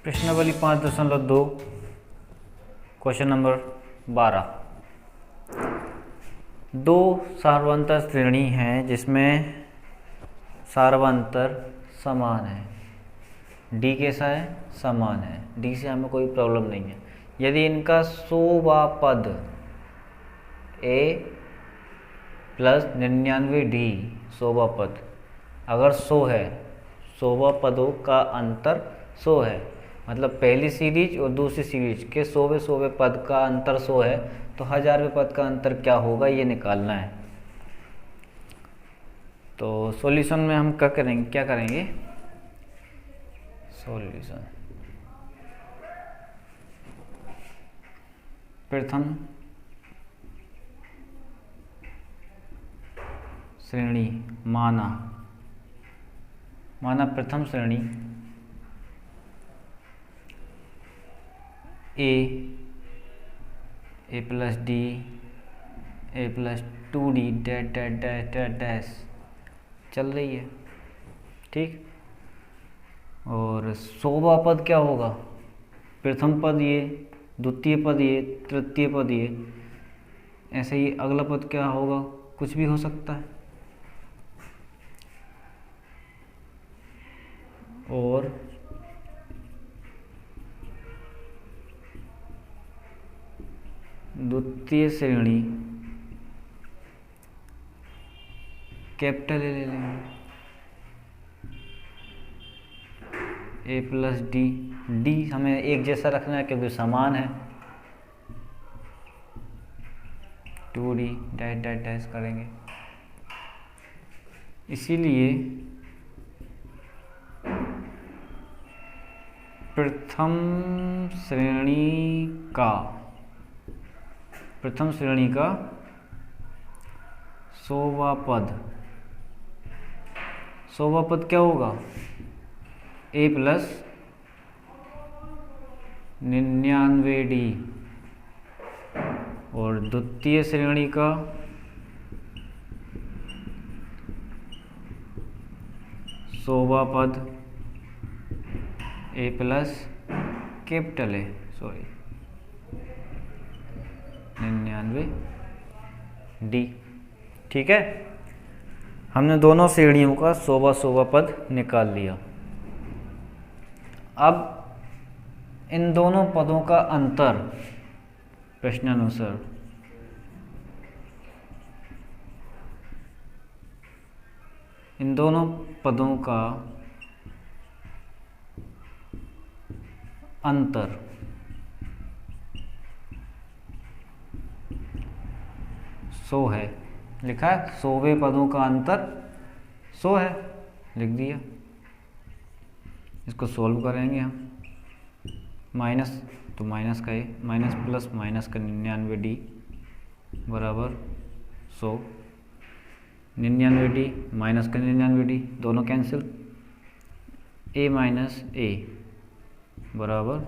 प्रश्नावली 5.2 question number 12। दो सार्वंतर श्रेणी है जिसमें सार्वंतर समान है। डी कैसा है? समान है। डी से हमें कोई प्रॉब्लम नहीं है। यदि इनका 100वां पद ए प्लस 99 डी 100वां पद अगर 100 है, 100वां पदों का अंतर 100 है, मतलब पहली सीरीज और दूसरी सीरीज के 100वें पद का अंतर 100 है, तो 1000वें पद का अंतर क्या होगा ये निकालना है। तो सॉल्यूशन में हम क्या करेंगे सॉल्यूशन प्रथम श्रेणी माना प्रथम श्रेणी A plus D A plus 2d dash चल रही है, ठीक। और 100वां पद क्या होगा? प्रथम पद ये, द्वितीय पद ये, तृतीय पद ये, ऐसे ही अगला पद क्या होगा? कुछ भी हो सकता है। और द्वितीय श्रेणी कैपिटल ए ले लेंगे, ए प्लस डी। डी हमें एक जैसा रखना है क्योंकि समान है। 2d डैश करेंगे, इसीलिए प्रथम श्रेणी का 100वां पद क्या होगा? ए प्लस 99d। और द्वितीय श्रेणी का 100वां पद ए प्लस कैपिटल ए 99d, ठीक है। हमने दोनों श्रेणियों का 100वां पद निकाल लिया। अब इन दोनों पदों का अंतर प्रश्नानुसार इन दोनों पदों का अंतर 100 है। लिखा है 100वें पदों का अंतर 100 है, लिख दिया। इसको सोल्व करेंगे हम। माइनस तो माइनस का ए, माइनस प्लस माइनस का 99d बराबर 100। 99d माइनस का 99d दोनों कैंसिल। ए माइनस ए बराबर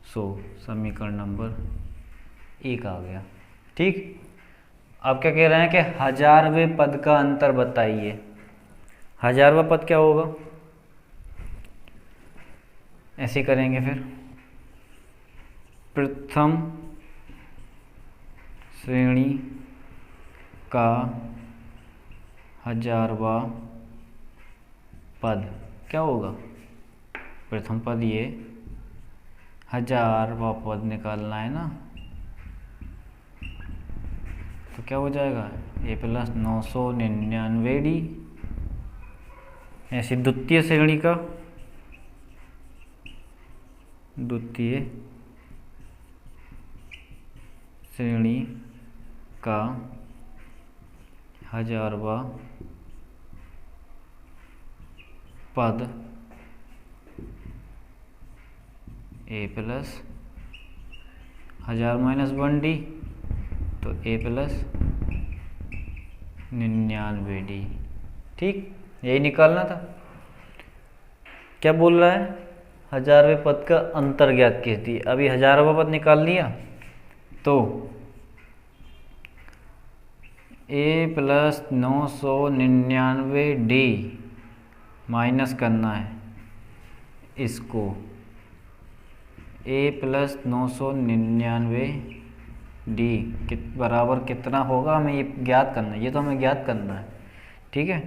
100। समीकरण नंबर 1 आ गया, ठीक। अब क्या कह रहे हैं कि 1000वें पद का अंतर बताइए। 1000वां पद क्या होगा? ऐसे करेंगे फिर। प्रथम श्रेणी का 1000वां पद क्या होगा? प्रथम पद ये, 1000वां पद निकालना है ना, तो क्या हो जाएगा? ए प्लस 999d। ऐसे द्वितीय श्रेणी का 1000वां पद ए प्लस 1000 माइनस 1d, तो ए प्लस 99d, ठीक। यही निकालना था। क्या बोल रहा है? 1000वें पद का अंतर ज्ञात कीजिए। अभी 1000वां पद निकाल लिया तो ए प्लस 999d माइनस करना है इसको, a प्लस 999 डी बराबर कितना होगा, हमें ये ज्ञात करना है, ये तो हमें ज्ञात करना है। ठीक है,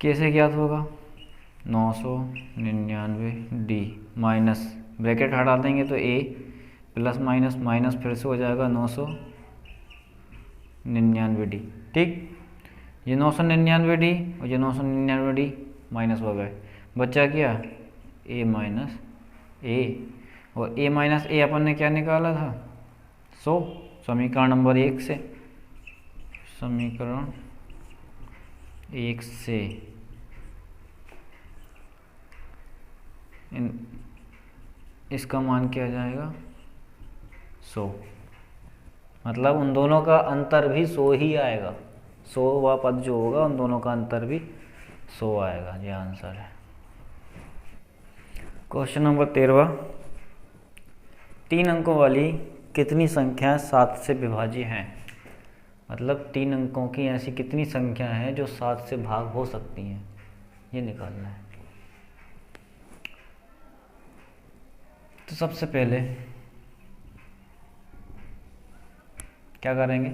कैसे ज्ञात होगा, 999 डी माइनस ब्रैकेट हटा देंगे तो a प्लस माइनस माइनस फिर से हो जाएगा 999 डी। ठीक, ये 999 डी और ये 999 डी माइनस हो गए, बचा क्या a माइनस ए, और a माइनस ए अपन ने क्या निकाला था 100, समीकरण नंबर 1 से, समीकरण 1 से इसका मान क्या आ जाएगा 100, मतलब उन दोनों का अंतर भी 100 ही आएगा, 100वां पद जो होगा उन दोनों का अंतर भी 100 आएगा। ये आंसर है। क्वेश्चन नंबर 13, 3 अंकों वाली कितनी संख्याएं 7 से विभाज्य हैं, मतलब 3 अंकों की ऐसी कितनी संख्या हैं जो 7 से भाग हो सकती हैं, ये निकालना है। तो सबसे पहले क्या करेंगे,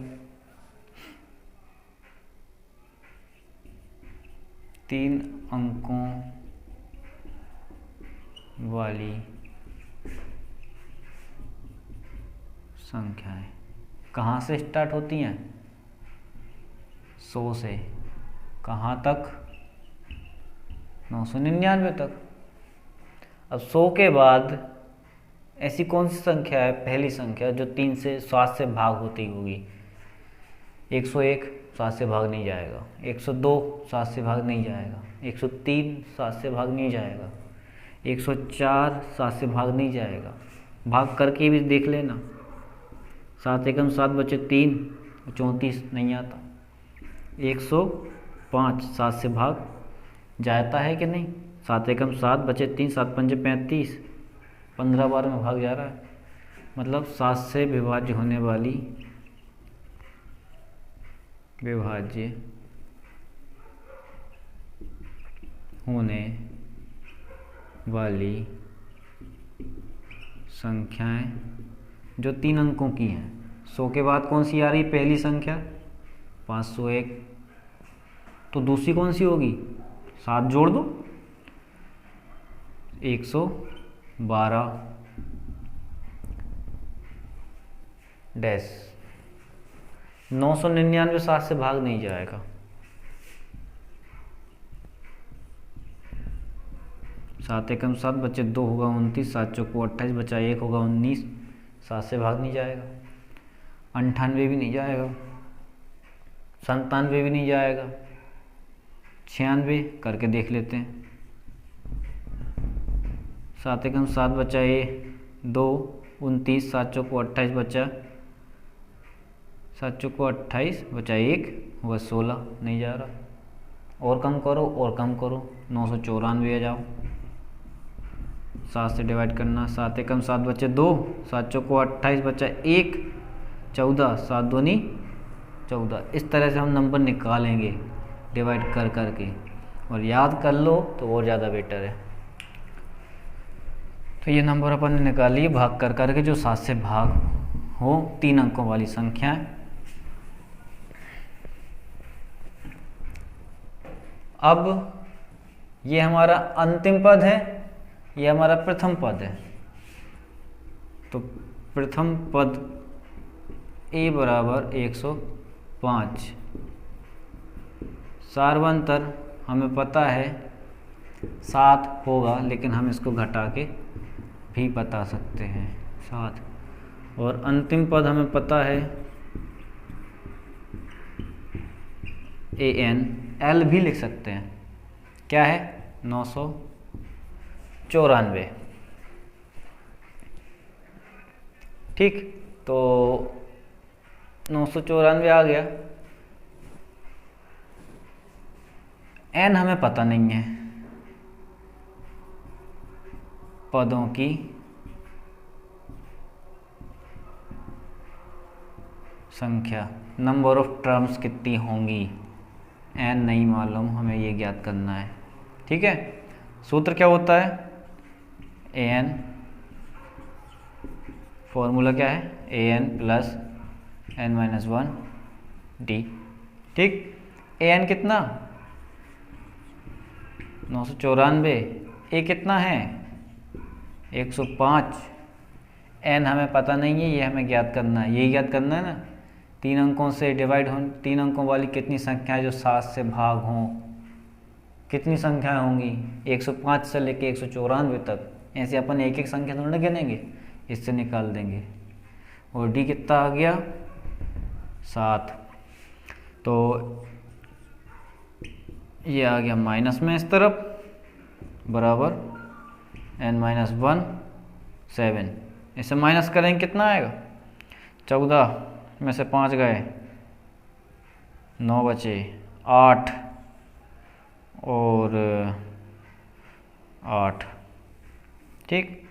3 अंकों वाली संख्याएं कहाँ से स्टार्ट होती हैं, 100 से, कहाँ तक 999 तक। अब 100 के बाद ऐसी कौन सी संख्या है, पहली संख्या जो 3 से 7 से भाग होती होगी, 101 7 से भाग नहीं जाएगा, 102 7 से भाग नहीं जाएगा, 103 7 से भाग नहीं जाएगा, 104 7 से भाग नहीं जाएगा, भाग करके भी देख लेना, 7 एकम 7 बचे 3, 34 नहीं आता, 105 7 से भाग जाता है कि नहीं, 7 एकम 7 बचे 3, 7 पंजे 35, 15 बार में भाग जा रहा है, मतलब 7 से विभाज्य होने वाली संख्याएं जो 3 अंकों की हैं। 100 के बाद कौन सी आ रही पहली संख्या, 501, तो दूसरी कौन सी होगी, 7 जोड़ दो, 112 डैश, 999 7 से भाग नहीं जाएगा, 7 एकम 7 बचे 2 होगा 29, 7 चौको 28 बचा 1 होगा 19, 7 से भाग नहीं जाएगा, 98 भी नहीं जाएगा, 97 भी नहीं जाएगा, 96 करके देख लेते हैं, 7 एकम 7 बचा 2 29, 7 चौको 28 बचा, 7 चौको 28 बचा 1 होगा 16, नहीं जा रहा, और कम करो और कम करो, 994 आ जाओ, 7 से डिवाइड करना, 7 एकम 7 बचे 2, 7 चौको 28 बचा 1, 14, 7 दूनी 14। इस तरह से हम नंबर निकालेंगे डिवाइड कर करके, और याद कर लो तो और ज़्यादा बेटर है। तो ये नंबर अपन ने निकाल लिए भाग कर करके जो 7 से भाग हो 3 अंकों वाली संख्याएं। अब ये हमारा अंतिम पद है, ये हमारा प्रथम पद है, तो प्रथम पद a बराबर 105, सार्वंतर हमें पता है 7 होगा, लेकिन हम इसको घटा के भी बता सकते हैं 7, और अंतिम पद हमें पता है an, l भी लिख सकते हैं, क्या है 994। ठीक, तो 994 आ गया, n हमें पता नहीं है, पदों की संख्या, नंबर ऑफ टर्म्स कितनी होंगी, n नहीं मालूम, हमें ये ज्ञात करना है। ठीक है, सूत्र क्या होता है, an फॉर्मूला क्या है, A N plus N minus one D. ठीक, ए एन कितना 994, ए कितना है 105, एन हमें पता नहीं है, ये हमें ज्ञात करना है, यही ज्ञात करना है ना। 3 अंकों से डिवाइड हो, 3 अंकों वाली कितनी संख्याएं जो 7 से भाग हों, कितनी संख्याएं होंगी 105 से लेके 194 तक। ऐसे अपन एक एक संख्या थोड़ा गिनेंगे, इससे निकाल देंगे। और डी कितना आ गया 7, तो ये आ गया माइनस में इस तरफ, बराबर n माइनस 1 7। इसे माइनस करेंगे कितना आएगा, 14 में से 5 गए, 9 बचे, 8 और 8। ठीक,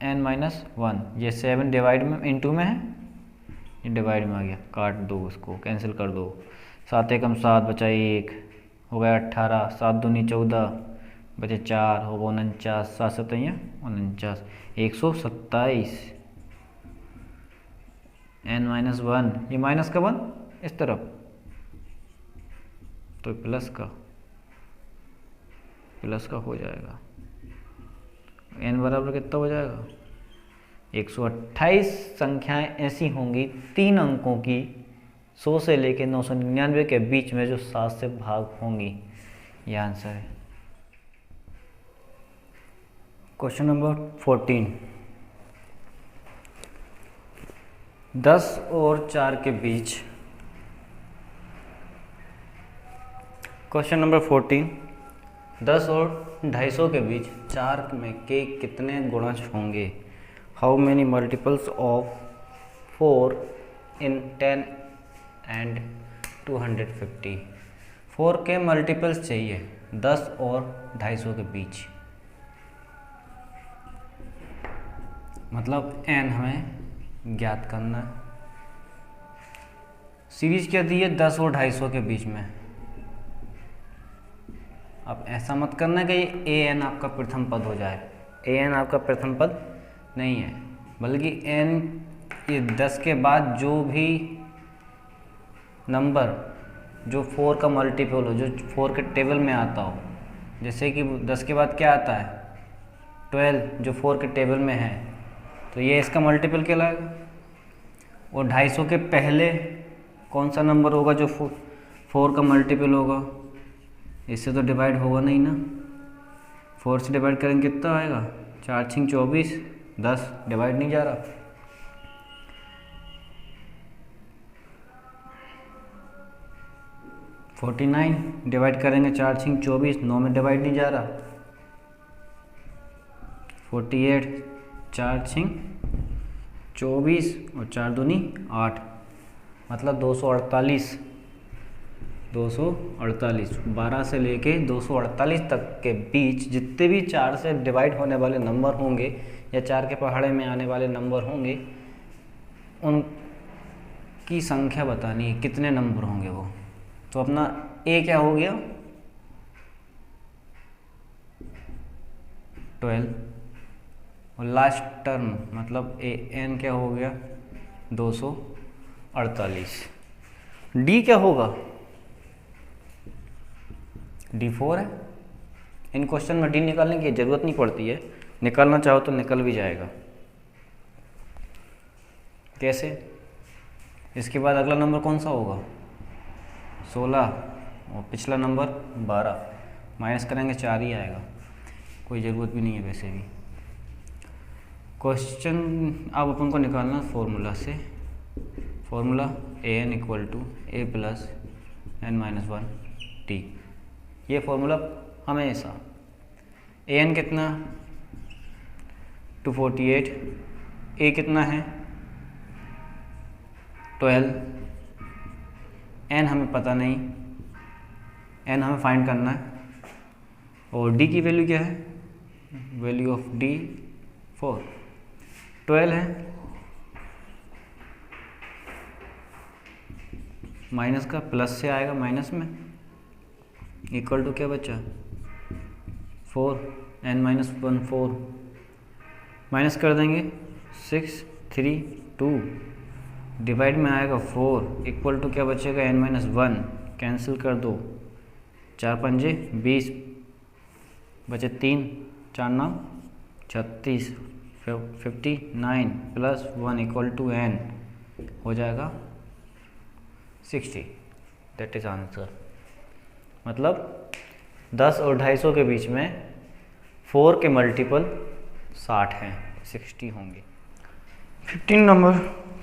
n माइनस 1, ये 7 डिवाइड में इंटू में है, ये डिवाइड में आ गया, काट दो उसको, कैंसिल कर दो। 7 एकम 7 बचा 1, हो गया 18, 7 दूनी 14 बचे 4, हो गया 49, 7 सतैया 49, 127। n माइनस 1, ये माइनस का 1 इस तरफ, तो प्लस का हो जाएगा। n बराबर कितना हो जाएगा 128 संख्याएं ऐसी होंगी 3 अंकों की 100 से लेकर 999 के बीच में जो 7 से भाग होंगी। यह आंसर है। क्वेश्चन नंबर 14, 10 और 4 के बीच। क्वेश्चन नंबर 14, 10 और 250 के बीच 4 में के कितने गुणज होंगे। How many multiples of 4 in 10 and 250। 4 के मल्टीपल्स चाहिए 10 और 250 के बीच, मतलब n हमें ज्ञात करना है। सीरीज क्या दी है 10 और 250 के बीच में। अब ऐसा मत करना कि ए एन आपका प्रथम पद हो जाए, ए एन आपका प्रथम पद नहीं है, बल्कि एन ये 10 के बाद जो भी नंबर जो 4 का मल्टीपल हो, जो 4 के टेबल में आता हो, जैसे कि 10 के बाद क्या आता है 12 जो 4 के टेबल में है, तो ये इसका मल्टीपल कहलाएगा। और 250 के पहले कौन सा नंबर होगा जो 4 का मल्टीपल होगा, इससे तो डिवाइड होगा नहीं ना। 4 से डिवाइड करेंगे कितना आएगा 4 6 24, 10 डिवाइड नहीं जा रहा। फोर्टी 49 डिवाइड करेंगे 4 6 24, 9 में डिवाइड नहीं जा रहा। 48 4 6 24 और 4 दूनी 8, मतलब 248। 12 से लेके 248 तक के बीच जितने भी 4 से डिवाइड होने वाले नंबर होंगे या 4 के पहाड़े में आने वाले नंबर होंगे, उनकी संख्या बतानी है, कितने नंबर होंगे वो। तो अपना ए क्या हो गया 12, और लास्ट टर्म मतलब ए एन क्या हो गया 248। डी क्या होगा, D4 है। इन क्वेश्चन में डी निकालने की ज़रूरत नहीं पड़ती है, निकालना चाहो तो निकल भी जाएगा। कैसे, इसके बाद अगला नंबर कौन सा होगा 16 और पिछला नंबर 12, माइनस करेंगे 4 ही आएगा, कोई ज़रूरत भी नहीं है वैसे भी। क्वेश्चन अब अपन को निकालना फॉर्मूला से, formula A N equal to A plus N minus 1 T. ये फॉर्मूला हमेशा ए एन कितना 248, ए कितना है 12, एन हमें पता नहीं, एन हमें फाइंड करना है, और डी की वैल्यू क्या है, वैल्यू ऑफ डी 4, 12 है, माइनस का प्लस से आएगा माइनस में, इक्वल टू क्या बचा 4, n माइनस 1 4, माइनस कर देंगे 6 3 2 डिवाइड में आएगा 4 इक्वल टू क्या बचेगा n-1, कैंसिल कर दो, 4 पंजे 20 बचे 3, 4 9 36, 59 प्लस 1 इक्वल टू n हो जाएगा 60। That is answer. मतलब 10 और 250 के बीच में 4 के मल्टीपल 60 हैं, 60 होंगे। 15 नंबर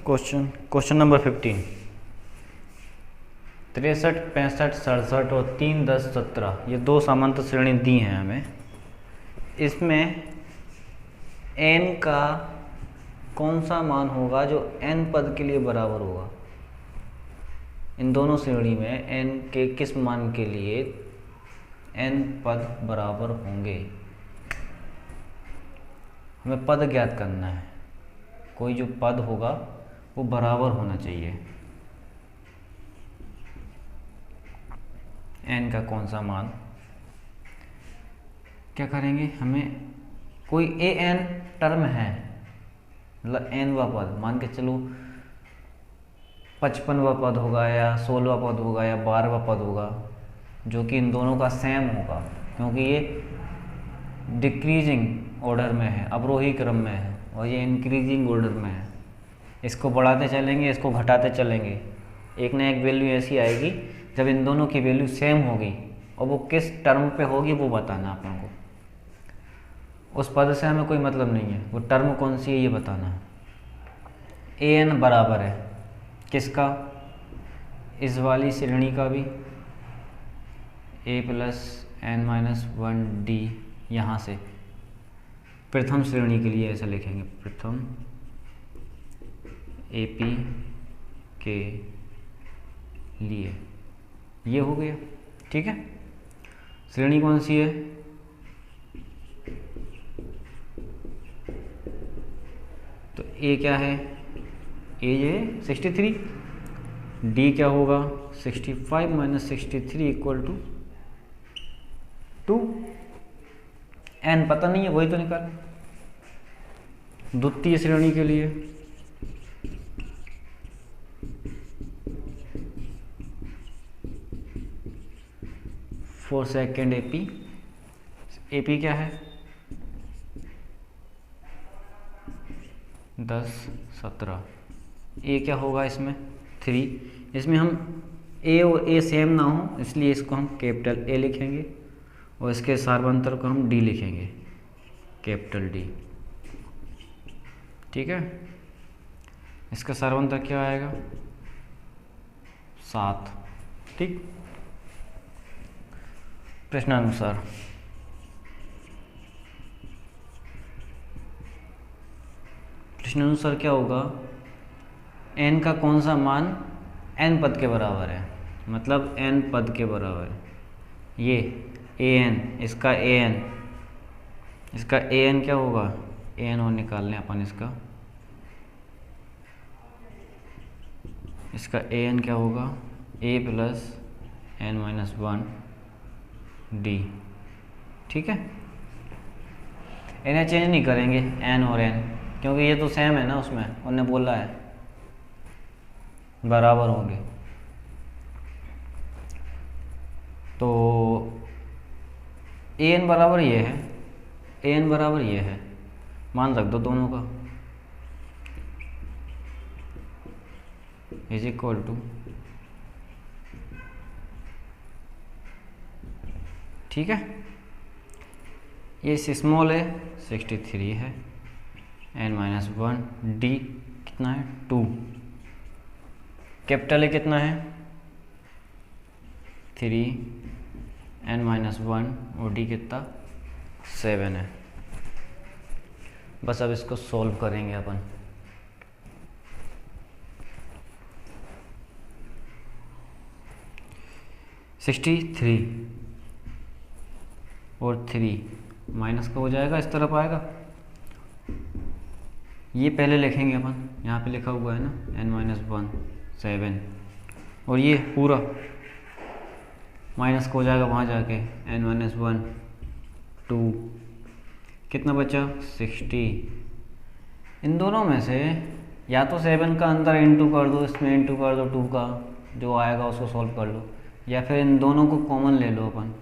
क्वेश्चन नंबर 15। 63 65 67 और 3 10 17 ये दो समांतर श्रेणी दी हैं हमें। इसमें n का कौन सा मान होगा जो n पद के लिए बराबर होगा? इन दोनों श्रेणी में n के किस मान के लिए n पद बराबर होंगे? हमें पद ज्ञात करना है। कोई जो पद होगा वो बराबर होना चाहिए। n का कौन सा मान? क्या करेंगे? हमें कोई an टर्म है, मतलब nवा पद, मान के चलो 55वां पद होगा या 16वां पद होगा या 12वां पद होगा, जो कि इन दोनों का सेम होगा, क्योंकि ये डिक्रीजिंग ऑर्डर में है, अवरोही क्रम में है, और ये इंक्रीजिंग ऑर्डर में है। इसको बढ़ाते चलेंगे, इसको घटाते चलेंगे, एक ना एक वैल्यू ऐसी आएगी जब इन दोनों की वैल्यू सेम होगी, और वो किस टर्म पे होगी वो बताना आप लोगों को। उस पद से हमें कोई मतलब नहीं है, वो टर्म कौन सी है ये बताना है। an बराबर है किसका? इस वाली श्रेणी का भी, a प्लस n-1d। यहाँ से प्रथम श्रेणी के लिए ऐसा लिखेंगे, प्रथम AP के लिए। ये हो गया, ठीक है। श्रेणी कौन सी है? तो A क्या है? A ये 63, D क्या होगा? 65 माइनस 63 इक्वल टू 2। n पता नहीं है, वही तो निकाल। द्वितीय श्रेणी के लिए फॉर सेकेंड AP क्या है? 10 17। A क्या होगा इसमें? 3। इसमें हम A और A सेम ना हो, इसलिए इसको हम कैपिटल A लिखेंगे और इसके सार्वंतर को हम D लिखेंगे, कैपिटल D। ठीक है। इसका सार्वंतर क्या आएगा? 7। ठीक। प्रश्नानुसार क्या होगा? n का कौन सा मान n पद के बराबर है? मतलब n पद के बराबर है। ये an, इसका an क्या होगा? an और निकाल लें अपन इसका an क्या होगा? a plus n-1 d। ठीक है। इन्हें चेंज नहीं करेंगे n और n, क्योंकि ये तो सेम है ना, उसमें उन्होंने बोला है बराबर होंगे। तो an बराबर ये है, an बराबर ये है, मान रख दो दोनों का, इज इक्वल टू, ठीक है। ये स्मॉल है 63 है, n-1 d कितना है? 2। कैपिटल A कितना है? 3 n-1 और d कितना? 7 है। बस अब इसको सॉल्व करेंगे अपन। (63) और 3 माइनस का हो जाएगा, इस तरफ आएगा। ये पहले लिखेंगे अपन, यहाँ पे लिखा हुआ है ना n-1 7, और ये पूरा माइनस का हो जाएगा वहाँ जाके, n-1 2, कितना बचा? 60 इन दोनों में से या तो 7 का अंतर इंटू कर दो, इसमें इंटू कर दो 2 का, जो आएगा उसको सॉल्व कर लो, या फिर इन दोनों को कॉमन ले लो अपन,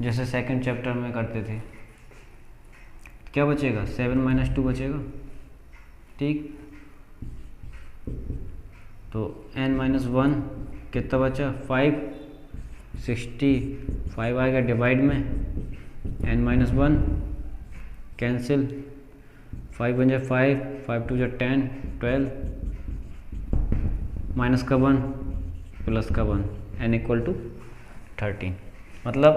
जैसे सेकंड चैप्टर में करते थे। क्या बचेगा? 7 माइनस 2 बचेगा, ठीक। तो n माइनस 1 कितना बचा? 5, 65 आएगा डिवाइड में, n माइनस 1 कैंसिल, 5 बन जाए 5, 5 2 जा 10, 12, माइनस का 1 प्लस का 1, n इक्वल टू 13। मतलब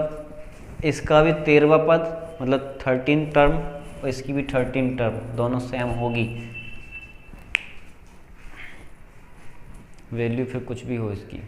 इसका भी 13वां पद, मतलब 13 टर्म, और इसकी भी 13 टर्म, दोनों सेम होगी। वैल्यू फिर कुछ भी हो इसकी।